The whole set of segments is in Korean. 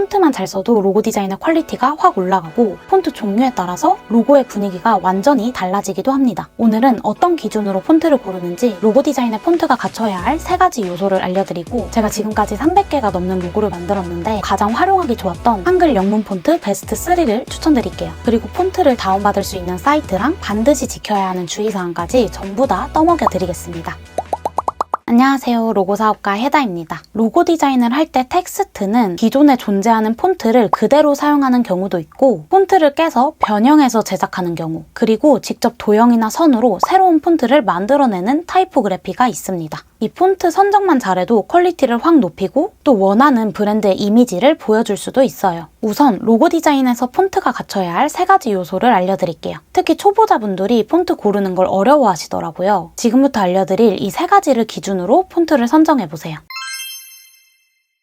폰트만 잘 써도 로고 디자인의 퀄리티가 확 올라가고 폰트 종류에 따라서 로고의 분위기가 완전히 달라지기도 합니다. 오늘은 어떤 기준으로 폰트를 고르는지 로고 디자인의 폰트가 갖춰야 할 3가지 요소를 알려드리고 제가 지금까지 300개가 넘는 로고를 만들었는데 가장 활용하기 좋았던 한글 영문 폰트 베스트 3를 추천드릴게요. 그리고 폰트를 다운받을 수 있는 사이트랑 반드시 지켜야 하는 주의사항까지 전부 다 떠먹여 드리겠습니다. 안녕하세요. 로고사업가 해다입니다. 로고 디자인을 할 때 텍스트는 기존에 존재하는 폰트를 그대로 사용하는 경우도 있고 폰트를 깨서 변형해서 제작하는 경우 그리고 직접 도형이나 선으로 새로운 폰트를 만들어내는 타이포그래피가 있습니다. 이 폰트 선정만 잘해도 퀄리티를 확 높이고 또 원하는 브랜드의 이미지를 보여줄 수도 있어요. 우선 로고 디자인에서 폰트가 갖춰야 할 3가지 요소를 알려드릴게요. 특히 초보자분들이 폰트 고르는 걸 어려워하시더라고요. 지금부터 알려드릴 이 3가지를 기준으로 폰트를 선정해보세요.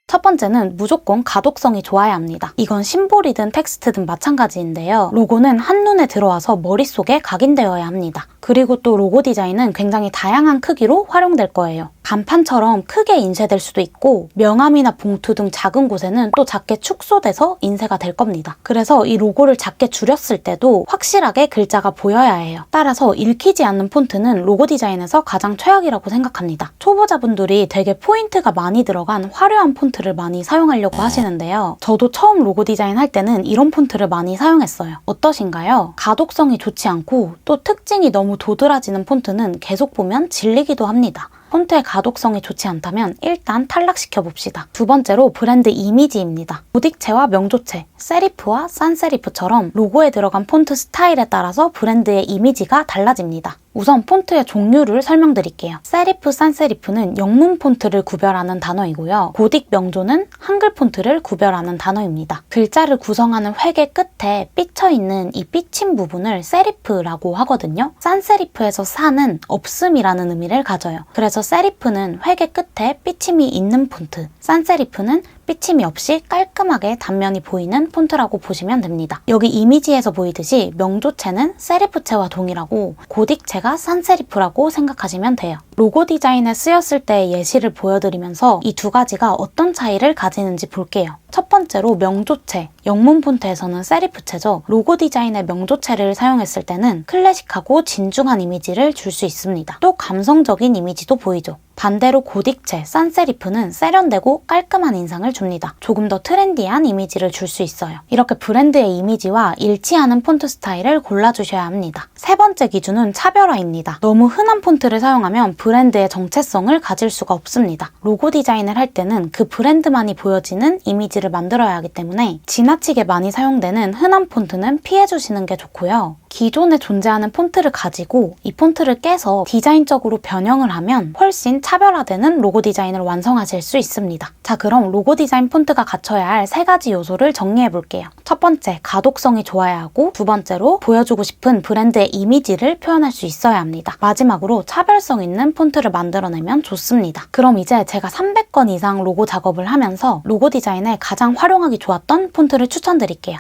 첫 번째는 무조건 가독성이 좋아야 합니다. 이건 심볼이든 텍스트든 마찬가지인데요. 로고는 한눈에 들어와서 머릿속에 각인되어야 합니다. 그리고 또 로고 디자인은 굉장히 다양한 크기로 활용될 거예요. 간판처럼 크게 인쇄될 수도 있고 명암이나 봉투 등 작은 곳에는 또 작게 축소돼서 인쇄가 될 겁니다. 그래서 이 로고를 작게 줄였을 때도 확실하게 글자가 보여야 해요. 따라서 읽히지 않는 폰트는 로고 디자인에서 가장 최악이라고 생각합니다. 초보자분들이 되게 포인트가 많이 들어간 화려한 폰트를 많이 사용하려고 하시는데요. 저도 처음 로고 디자인 할 때는 이런 폰트를 많이 사용했어요. 어떠신가요? 가독성이 좋지 않고 또 특징이 너무 도드라지는 폰트는 계속 보면 질리기도 합니다. 폰트의 가독성이 좋지 않다면 일단 탈락시켜 봅시다. 두 번째로 브랜드 이미지입니다. 고딕체와 명조체, 세리프와 산세리프처럼 로고에 들어간 폰트 스타일에 따라서 브랜드의 이미지가 달라집니다. 우선 폰트의 종류를 설명드릴게요. 세리프, 산세리프는 영문 폰트를 구별하는 단어이고요. 고딕, 명조는 한글 폰트를 구별하는 단어입니다. 글자를 구성하는 획의 끝에 삐쳐있는 이 삐친 부분을 세리프라고 하거든요. 산세리프에서 산은 없음이라는 의미를 가져요. 그래서 세리프는 획의 끝에 삐침이 있는 폰트, 산세리프는 삐침이 없이 깔끔하게 단면이 보이는 폰트라고 보시면 됩니다. 여기 이미지에서 보이듯이 명조체는 세리프체와 동일하고 고딕체가 산세리프라고 생각하시면 돼요. 로고 디자인에 쓰였을 때의 예시를 보여드리면서 이 2가지가 어떤 차이를 가지는지 볼게요. 첫 번째로 명조체, 영문 폰트에서는 세리프체죠. 로고 디자인의 명조체를 사용했을 때는 클래식하고 진중한 이미지를 줄 수 있습니다. 또 감성적인 이미지도 보이죠. 반대로 고딕체, 산세리프는 세련되고 깔끔한 인상을 줍니다. 조금 더 트렌디한 이미지를 줄 수 있어요. 이렇게 브랜드의 이미지와 일치하는 폰트 스타일을 골라주셔야 합니다. 세 번째 기준은 차별화입니다. 너무 흔한 폰트를 사용하면 브랜드의 정체성을 가질 수가 없습니다. 로고 디자인을 할 때는 그 브랜드만이 보여지는 이미지를 만들어야 하기 때문에 지나치게 많이 사용되는 흔한 폰트는 피해주시는 게 좋고요. 기존에 존재하는 폰트를 가지고 이 폰트를 깨서 디자인적으로 변형을 하면 훨씬 차별화되는 로고 디자인을 완성하실 수 있습니다. 자, 그럼 로고 디자인 폰트가 갖춰야 할 3가지 요소를 정리해 볼게요. 첫 번째, 가독성이 좋아야 하고 두 번째로 보여주고 싶은 브랜드의 이미지를 표현할 수 있어야 합니다. 마지막으로 차별성 있는 폰트를 만들어내면 좋습니다. 그럼 이제 제가 300건 이상 로고 작업을 하면서 로고 디자인에 가장 활용하기 좋았던 폰트를 추천드릴게요.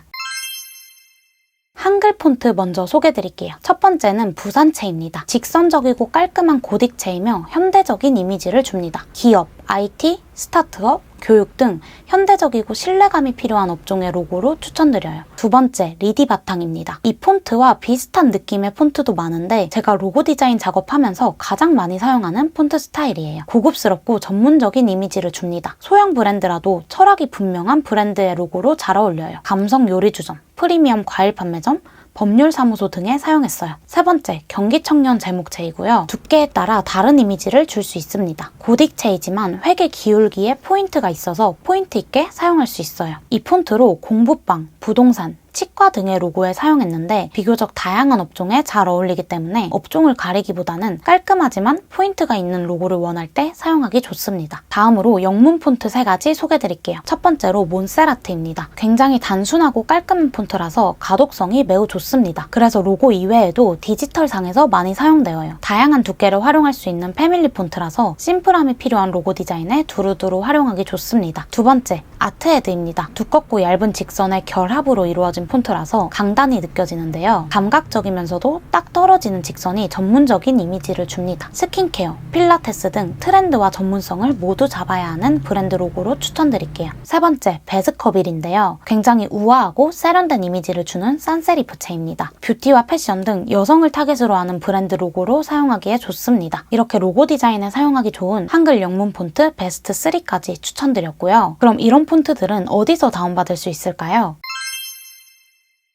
한글 폰트 먼저 소개드릴게요. 첫 번째는 부산체입니다. 직선적이고 깔끔한 고딕체이며 현대적인 이미지를 줍니다. 기업, IT, 스타트업, 교육 등 현대적이고 신뢰감이 필요한 업종의 로고로 추천드려요. 두 번째, 리디바탕입니다. 이 폰트와 비슷한 느낌의 폰트도 많은데 제가 로고 디자인 작업하면서 가장 많이 사용하는 폰트 스타일이에요. 고급스럽고 전문적인 이미지를 줍니다. 소형 브랜드라도 철학이 분명한 브랜드의 로고로 잘 어울려요. 감성 요리주점, 프리미엄 과일 판매점, 법률사무소 등에 사용했어요. 세 번째, 경기청년 제목체이고요. 두께에 따라 다른 이미지를 줄 수 있습니다. 고딕체이지만 획의 기울기에 포인트가 있어서 포인트 있게 사용할 수 있어요. 이 폰트로 공부방, 부동산, 치과 등의 로고에 사용했는데 비교적 다양한 업종에 잘 어울리기 때문에 업종을 가리기보다는 깔끔하지만 포인트가 있는 로고를 원할 때 사용하기 좋습니다. 다음으로 영문 폰트 3가지 소개드릴게요. 첫 번째로 몬세라트입니다. 굉장히 단순하고 깔끔한 폰트라서 가독성이 매우 좋습니다. 그래서 로고 이외에도 디지털상에서 많이 사용되어요. 다양한 두께를 활용할 수 있는 패밀리 폰트라서 심플함이 필요한 로고 디자인에 두루두루 활용하기 좋습니다. 두 번째, 아트헤드입니다. 두껍고 얇은 직선의 결 결합으로 이루어진 폰트라서 강단이 느껴지는데요. 감각적이면서도 딱 떨어지는 직선이 전문적인 이미지를 줍니다. 스킨케어, 필라테스 등 트렌드와 전문성을 모두 잡아야 하는 브랜드 로고로 추천드릴게요. 세 번째, 베스커빌인데요. 굉장히 우아하고 세련된 이미지를 주는 산세리프체입니다. 뷰티와 패션 등 여성을 타겟으로 하는 브랜드 로고로 사용하기에 좋습니다. 이렇게 로고 디자인에 사용하기 좋은 한글 영문 폰트 베스트 3까지 추천드렸고요. 그럼 이런 폰트들은 어디서 다운받을 수 있을까요?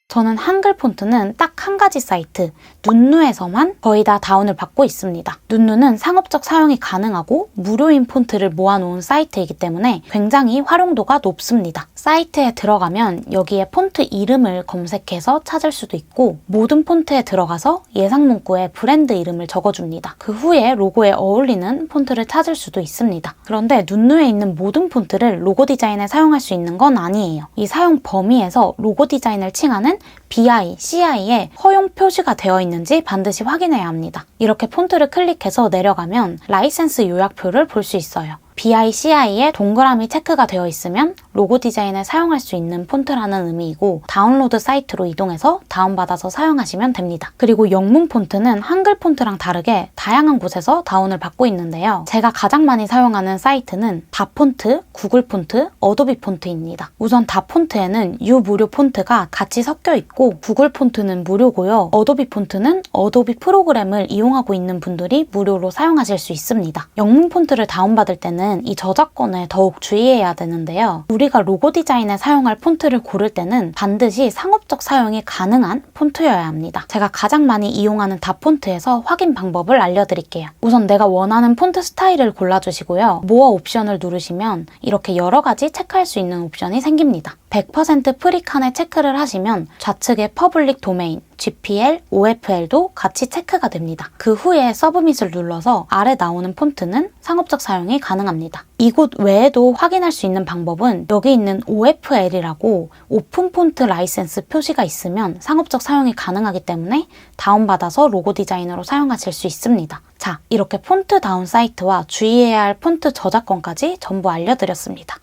저는 한글 폰트는 딱 한 가지 사이트, 눈누에서만 거의 다 다운을 받고 있습니다. 눈누는 상업적 사용이 가능하고 무료인 폰트를 모아놓은 사이트이기 때문에 굉장히 활용도가 높습니다. 사이트에 들어가면 여기에 폰트 이름을 검색해서 찾을 수도 있고 모든 폰트에 들어가서 예상 문구에 브랜드 이름을 적어줍니다. 그 후에 로고에 어울리는 폰트를 찾을 수도 있습니다. 그런데 눈누에 있는 모든 폰트를 로고 디자인에 사용할 수 있는 건 아니에요. 이 사용 범위에서 로고 디자인을 칭하는 BI, CI에 허용 표시가 되어 있는지 반드시 확인해야 합니다. 이렇게 폰트를 클릭해서 내려가면 라이센스 요약표를 볼 수 있어요. BICI에 동그라미 체크가 되어 있으면 로고 디자인에 사용할 수 있는 폰트라는 의미이고 다운로드 사이트로 이동해서 다운받아서 사용하시면 됩니다. 그리고 영문 폰트는 한글 폰트랑 다르게 다양한 곳에서 다운을 받고 있는데요. 제가 가장 많이 사용하는 사이트는 다폰트, 구글 폰트, 어도비 폰트입니다. 우선 다폰트에는 유무료 폰트가 같이 섞여 있고 구글 폰트는 무료고요. 어도비 폰트는 어도비 프로그램을 이용하고 있는 분들이 무료로 사용하실 수 있습니다. 영문 폰트를 다운받을 때는 이 저작권에 더욱 주의해야 되는데요. 우리가 로고 디자인에 사용할 폰트를 고를 때는 반드시 상업적 사용이 가능한 폰트여야 합니다. 제가 가장 많이 이용하는 다폰트에서 확인 방법을 알려드릴게요. 우선 내가 원하는 폰트 스타일을 골라주시고요. 모어 옵션을 누르시면 이렇게 여러 가지 체크할 수 있는 옵션이 생깁니다. 100% 프리 칸에 체크를 하시면 좌측에 퍼블릭 도메인, GPL, OFL도 같이 체크가 됩니다. 그 후에 서브밋을 눌러서 아래 나오는 폰트는 상업적 사용이 가능합니다. 이곳 외에도 확인할 수 있는 방법은 여기 있는 OFL이라고 오픈 폰트 라이센스 표시가 있으면 상업적 사용이 가능하기 때문에 다운받아서 로고 디자인으로 사용하실 수 있습니다. 자, 이렇게 폰트 다운 사이트와 주의해야 할 폰트 저작권까지 전부 알려드렸습니다.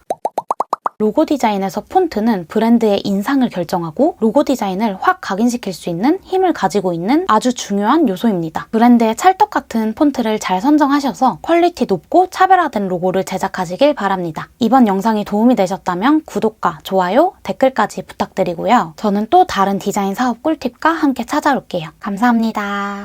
로고 디자인에서 폰트는 브랜드의 인상을 결정하고 로고 디자인을 확 각인시킬 수 있는 힘을 가지고 있는 아주 중요한 요소입니다. 브랜드의 찰떡 같은 폰트를 잘 선정하셔서 퀄리티 높고 차별화된 로고를 제작하시길 바랍니다. 이번 영상이 도움이 되셨다면 구독과 좋아요, 댓글까지 부탁드리고요. 저는 또 다른 디자인 사업 꿀팁과 함께 찾아올게요. 감사합니다.